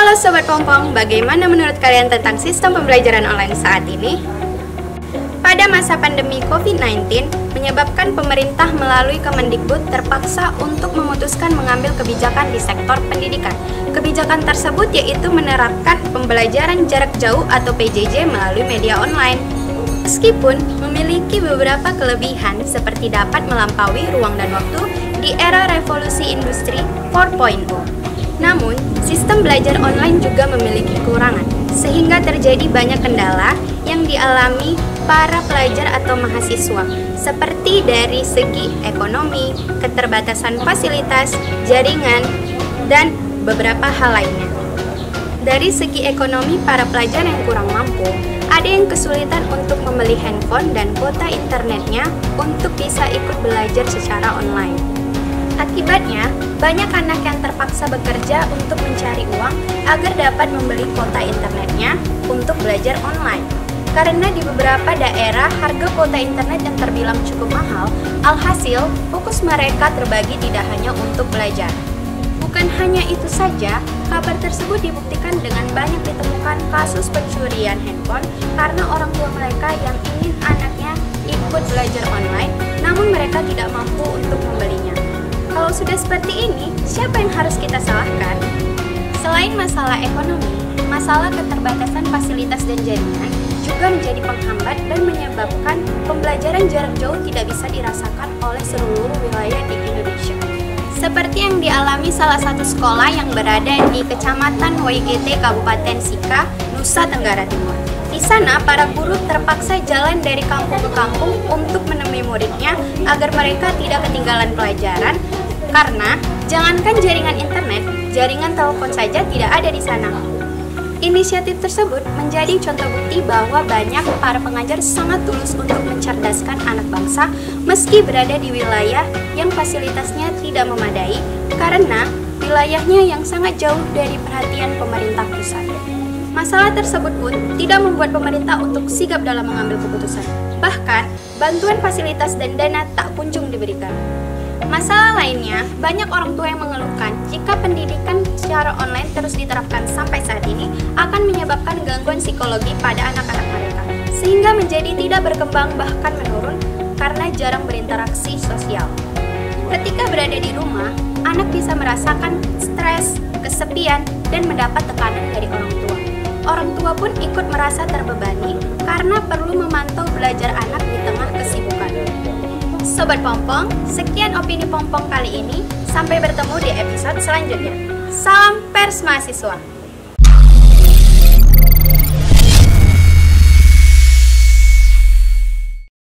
Halo Sobat Pompong, bagaimana menurut kalian tentang sistem pembelajaran online saat ini? Pada masa pandemi COVID-19, menyebabkan pemerintah melalui Kemendikbud terpaksa untuk memutuskan mengambil kebijakan di sektor pendidikan. Kebijakan tersebut yaitu menerapkan pembelajaran jarak jauh atau PJJ melalui media online. Meskipun memiliki beberapa kelebihan seperti dapat melampaui ruang dan waktu di era revolusi industri 4.0. Namun, sistem belajar online juga memiliki kekurangan, sehingga terjadi banyak kendala yang dialami para pelajar atau mahasiswa, seperti dari segi ekonomi, keterbatasan fasilitas, jaringan, dan beberapa hal lainnya. Dari segi ekonomi, para pelajar yang kurang mampu, ada yang kesulitan untuk membeli handphone dan kuota internetnya untuk bisa ikut belajar secara online. Akibatnya, banyak anak yang terpaksa bekerja untuk mencari uang agar dapat membeli kuota internetnya untuk belajar online. Karena di beberapa daerah harga kuota internet yang terbilang cukup mahal, alhasil fokus mereka terbagi tidak hanya untuk belajar. Bukan hanya itu saja, kabar tersebut dibuktikan dengan banyak ditemukan kasus pencurian handphone karena orang tua mereka yang ingin anaknya ikut belajar online, namun mereka tidak mampu untuk membelinya. Kalau sudah seperti ini, siapa yang harus kita salahkan? Selain masalah ekonomi, masalah keterbatasan fasilitas dan jaringan juga menjadi penghambat dan menyebabkan pembelajaran jarak jauh tidak bisa dirasakan oleh seluruh wilayah di Indonesia. Seperti yang dialami salah satu sekolah yang berada di Kecamatan WGT Kabupaten Sika, Nusa Tenggara Timur. Di sana, para guru terpaksa jalan dari kampung ke kampung untuk menemui muridnya agar mereka tidak ketinggalan pelajaran, karena jangankan jaringan internet, jaringan telepon saja tidak ada di sana. Inisiatif tersebut menjadi contoh bukti bahwa banyak para pengajar sangat tulus untuk mencerdaskan anak bangsa meski berada di wilayah yang fasilitasnya tidak memadai karena wilayahnya yang sangat jauh dari perhatian pemerintah pusat. Masalah tersebut pun tidak membuat pemerintah untuk sigap dalam mengambil keputusan. Bahkan, bantuan fasilitas dan dana tak kunjung diberikan. Masalah lainnya, banyak orang tua yang mengeluhkan jika pendidikan secara online terus diterapkan sampai saat ini akan menyebabkan gangguan psikologi pada anak-anak mereka, sehingga menjadi tidak berkembang bahkan menurun karena jarang berinteraksi sosial. Ketika berada di rumah, anak bisa merasakan stres, kesepian, dan mendapat tekanan dari orang tua. Orang tua pun ikut merasa terbebani karena perlu memantau belajar anak di tengah kesibukan. Sobat Pompong, sekian opini Pompong kali ini. Sampai bertemu di episode selanjutnya. Salam Pers Mahasiswa.